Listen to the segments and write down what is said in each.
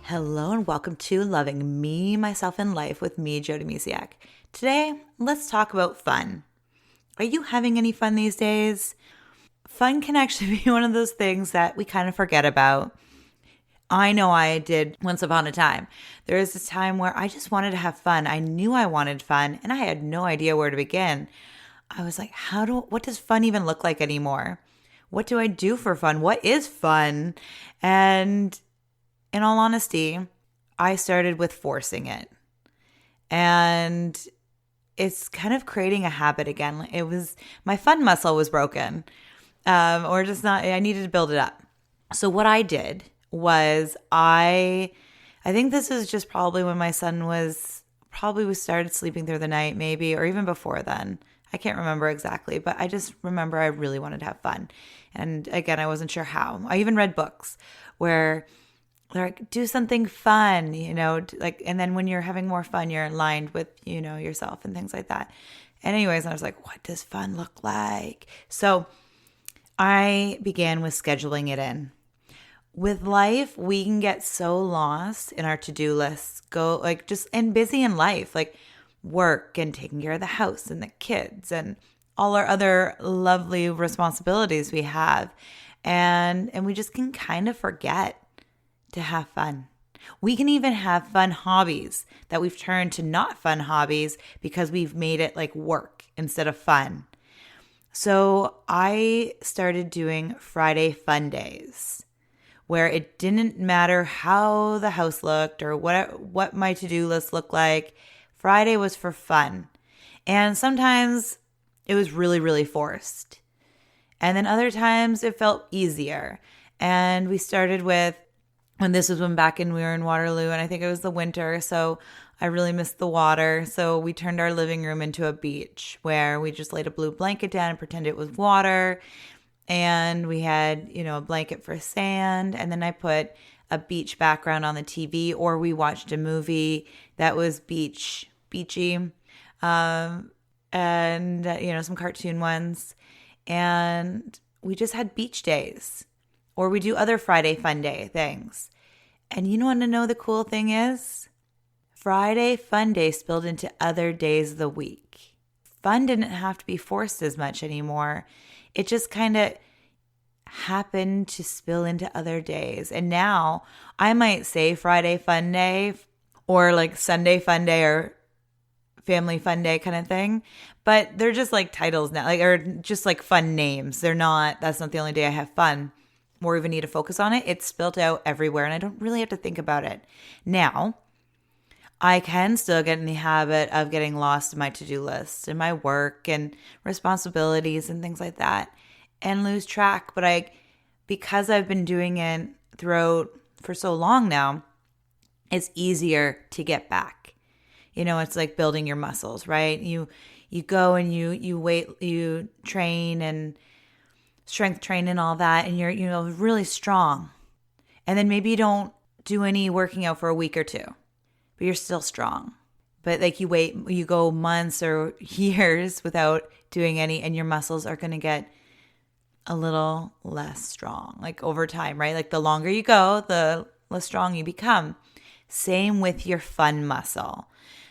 Hello and welcome to Loving Me, Myself, and Life with me, Jody Misiak. Today, let's talk about fun. Are you having any fun these days? Fun can actually be one of those things that we kind of forget about. I know I did once upon a time. There was this time where I just wanted to have fun. I knew I wanted fun and I had no idea where to begin. I was like, what does fun even look like anymore? What do I do for fun? What is fun? And in all honesty, I started with forcing it. And it's kind of creating a habit again. It was my fun muscle was broken, or just not. I needed to build it up. So what I did was I think this is just probably when my son we started sleeping through the night, maybe, or even before then. I can't remember exactly, but I just remember I really wanted to have fun. And again, I wasn't sure how. I even read books where they're like, do something fun, and then when you're having more fun, you're aligned with, yourself and things like that. And anyways, I was like, what does fun look like? So I began with scheduling it in. With life, we can get so lost in our to-do lists, and busy in life, like work and taking care of the house and the kids and all our other lovely responsibilities we have. And we just can kind of forget to have fun. We can even have fun hobbies that we've turned to not fun hobbies because we've made it like work instead of fun. So I started doing Friday fun days where it didn't matter how the house looked or what my to-do list looked like. Friday was for fun. And sometimes it was really, really forced. And then other times it felt easier. And we started with when back when we were in Waterloo, and I think it was the winter, so I really missed the water. So we turned our living room into a beach where we just laid a blue blanket down and pretended it was water. And we had, a blanket for sand. And then I put a beach background on the TV, or we watched a movie that was beachy, and, some cartoon ones. And we just had beach days. Or we do other Friday fun day things. And you want to know the cool thing is? Friday fun day spilled into other days of the week. Fun didn't have to be forced as much anymore. It just kind of happened to spill into other days. And now I might say Friday fun day or like Sunday fun day or family fun day kind of thing. But they're just like titles now, or just like fun names. That's not the only day I have fun or even need to focus on it. It's spilled out everywhere and I don't really have to think about it. Now, I can still get in the habit of getting lost in my to-do list and my work and responsibilities and things like that and lose track. But because I've been doing it for so long now, it's easier to get back. It's like building your muscles, right? You go and you train and strength train and all that, and you're really strong. And then maybe you don't do any working out for a week or two, but you're still strong. But like you go months or years without doing any, and your muscles are going to get a little less strong, like over time, right? Like the longer you go, the less strong you become. Same with your fun muscle.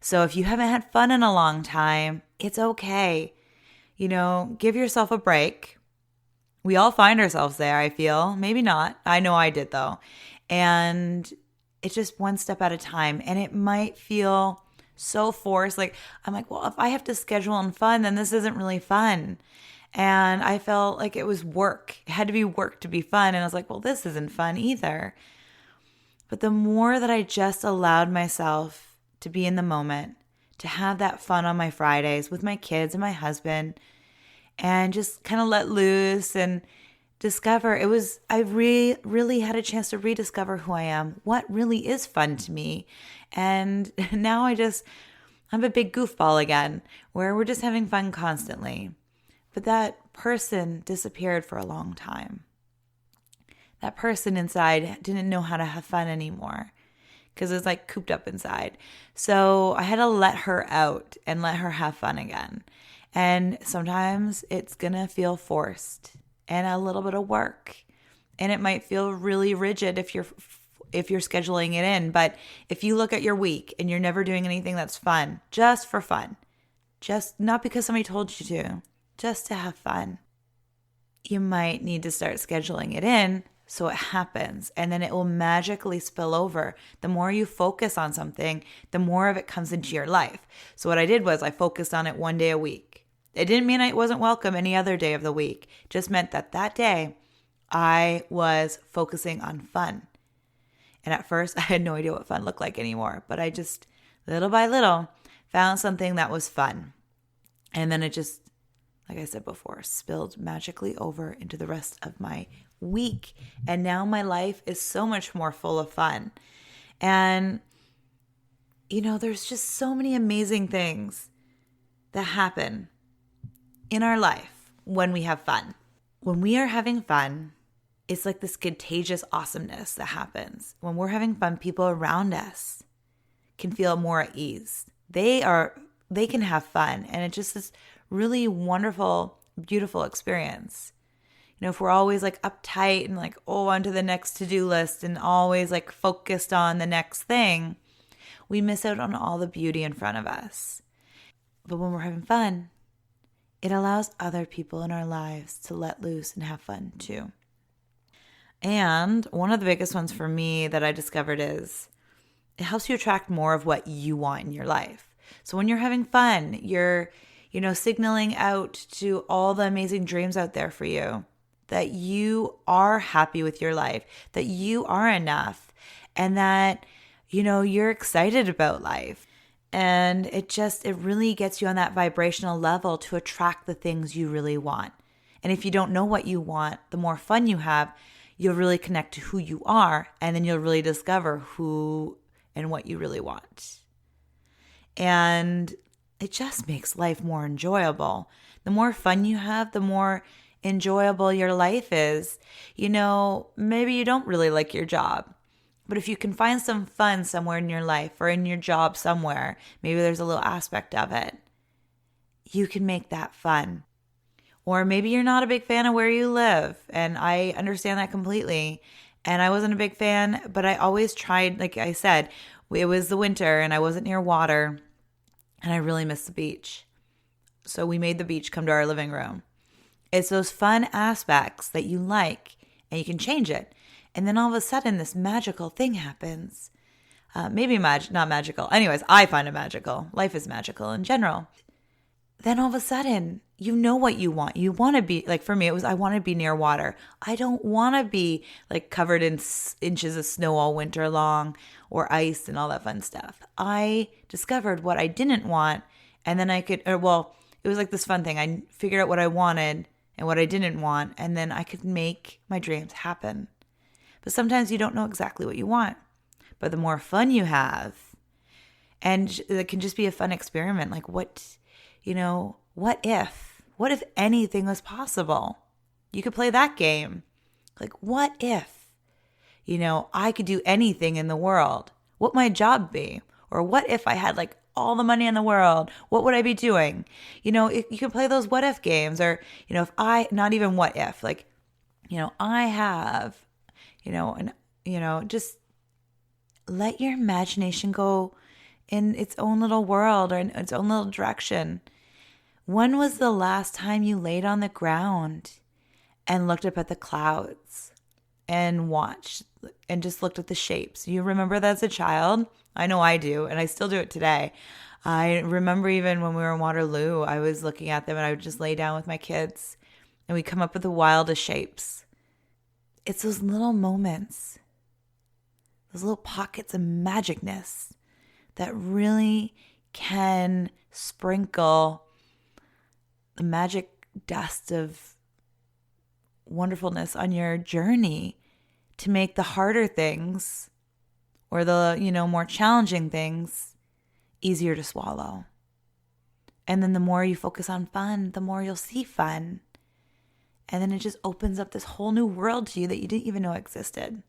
So if you haven't had fun in a long time, it's okay. Give yourself a break. We all find ourselves there, I feel. Maybe not. I know I did, though. And it's just one step at a time. And it might feel so forced. Like, I'm like, well, if I have to schedule in fun, then this isn't really fun. And I felt like it was work. It had to be work to be fun. And I was like, well, this isn't fun either. But the more that I just allowed myself to be in the moment, to have that fun on my Fridays with my kids and my husband, and just kind of let loose and discover, I really had a chance to rediscover who I am, what really is fun to me. And now I'm a big goofball again, where we're just having fun constantly. But that person disappeared for a long time. That person inside didn't know how to have fun anymore because it was like cooped up inside. So I had to let her out and let her have fun again. And sometimes it's going to feel forced and a little bit of work. And it might feel really rigid if you're if you're scheduling it in. But if you look at your week and you're never doing anything that's fun, just for fun, just not because somebody told you to, just to have fun, you might need to start scheduling it in so it happens, and then it will magically spill over. The more you focus on something, the more of it comes into your life. So what I did was I focused on it one day a week. It didn't mean I wasn't welcome any other day of the week. It just meant that day I was focusing on fun. And at first I had no idea what fun looked like anymore, but I just little by little found something that was fun. And then it just, like I said before, spilled magically over into the rest of my week. And now my life is so much more full of fun. And, there's just so many amazing things that happen in our life when we have fun. When we are having fun, it's like this contagious awesomeness that happens. When we're having fun, people around us can feel more at ease. They can have fun. And it's just this really wonderful, beautiful experience. If we're always like uptight and like, on to the next to-do list and always like focused on the next thing, we miss out on all the beauty in front of us. But when we're having fun, it allows other people in our lives to let loose and have fun too. And one of the biggest ones for me that I discovered is it helps you attract more of what you want in your life. So when you're having fun, you're, signaling out to all the amazing dreams out there for you, that you are happy with your life, that you are enough, and that, you're excited about life. And it really gets you on that vibrational level to attract the things you really want. And if you don't know what you want, the more fun you have, you'll really connect to who you are, and then you'll really discover who and what you really want. And it just makes life more enjoyable. The more fun you have, the more enjoyable your life is. Maybe you don't really like your job, but if you can find some fun somewhere in your life or in your job somewhere, maybe there's a little aspect of it, you can make that fun. Or maybe you're not a big fan of where you live, and I understand that completely. And I wasn't a big fan, but I always tried, like I said, it was the winter and I wasn't near water, and I really missed the beach. So we made the beach come to our living room. It's those fun aspects that you like, and you can change it. And then all of a sudden, this magical thing happens. Maybe not magical. Anyways, I find it magical. Life is magical in general. Then all of a sudden, you know what you want. You want to be, like for me, it was I want to be near water. I don't want to be like covered in inches of snow all winter long or ice and all that fun stuff. I discovered what I didn't want, and then it was like this fun thing. I figured out what I wanted and what I didn't want, and then I could make my dreams happen. But sometimes you don't know exactly what you want. But the more fun you have, and it can just be a fun experiment, like what if anything was possible? You could play that game. Like, what if, I could do anything in the world? What would my job be? Or what if I had like all the money in the world? What would I be doing? You can play those what if games, or, not even what if, like, I have, just let your imagination go in its own little world or in its own little direction. When was the last time you laid on the ground and looked up at the clouds and watched and just looked at the shapes? You remember that as a child? I know I do, and I still do it today. I remember even when we were in Waterloo, I was looking at them and I would just lay down with my kids and we'd come up with the wildest shapes. It's those little moments, those little pockets of magicness that really can sprinkle the magic dust of wonderfulness on your journey to make the harder things or the, more challenging things easier to swallow. And then the more you focus on fun, the more you'll see fun. And then it just opens up this whole new world to you that you didn't even know existed.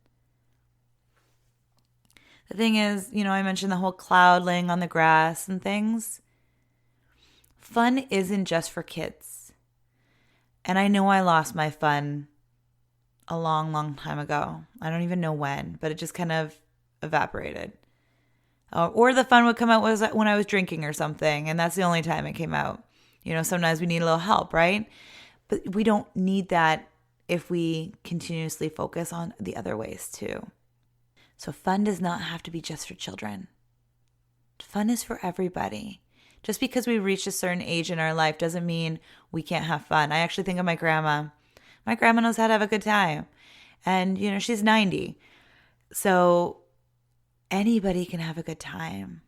The thing is, I mentioned the whole cloud laying on the grass and things. Fun isn't just for kids. And I know I lost my fun a long, long time ago. I don't even know when, but it just kind of evaporated. Or the fun would come out was when I was drinking or something, and that's the only time it came out. Sometimes we need a little help, right? But we don't need that if we continuously focus on the other ways too. So fun does not have to be just for children. Fun is for everybody. Just because we reach a certain age in our life doesn't mean we can't have fun. I actually think of my grandma. My grandma knows how to have a good time. And, she's 90. So anybody can have a good time.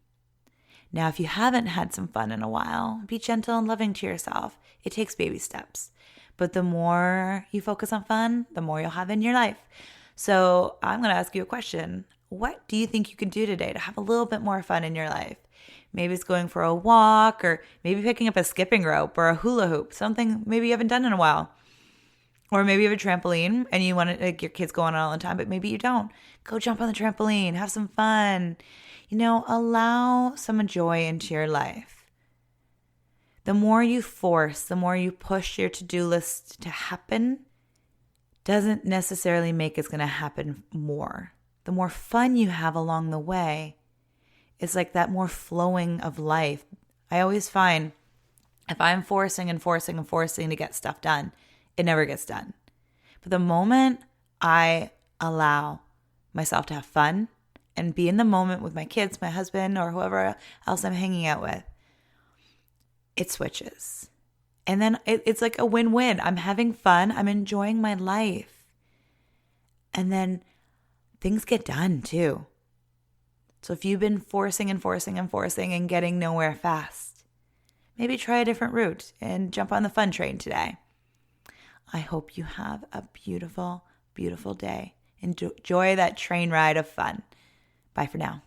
Now, if you haven't had some fun in a while, be gentle and loving to yourself. It takes baby steps. But the more you focus on fun, the more you'll have in your life. So I'm going to ask you a question. What do you think you can do today to have a little bit more fun in your life? Maybe it's going for a walk, or maybe picking up a skipping rope or a hula hoop, something maybe you haven't done in a while. Or maybe you have a trampoline and you want to, your kids go on it all the time, but maybe you don't. Go jump on the trampoline, have some fun. Allow some joy into your life. The more you force, the more you push your to-do list to happen, doesn't necessarily make it's going to happen more. The more fun you have along the way, it's like that more flowing of life. I always find if I'm forcing to get stuff done, it never gets done. But the moment I allow myself to have fun and be in the moment with my kids, my husband, or whoever else I'm hanging out with, it switches. And then it's like a win-win. I'm having fun. I'm enjoying my life. And then things get done too. So if you've been forcing and getting nowhere fast, maybe try a different route and jump on the fun train today. I hope you have a beautiful, beautiful day. Enjoy that train ride of fun. Bye for now.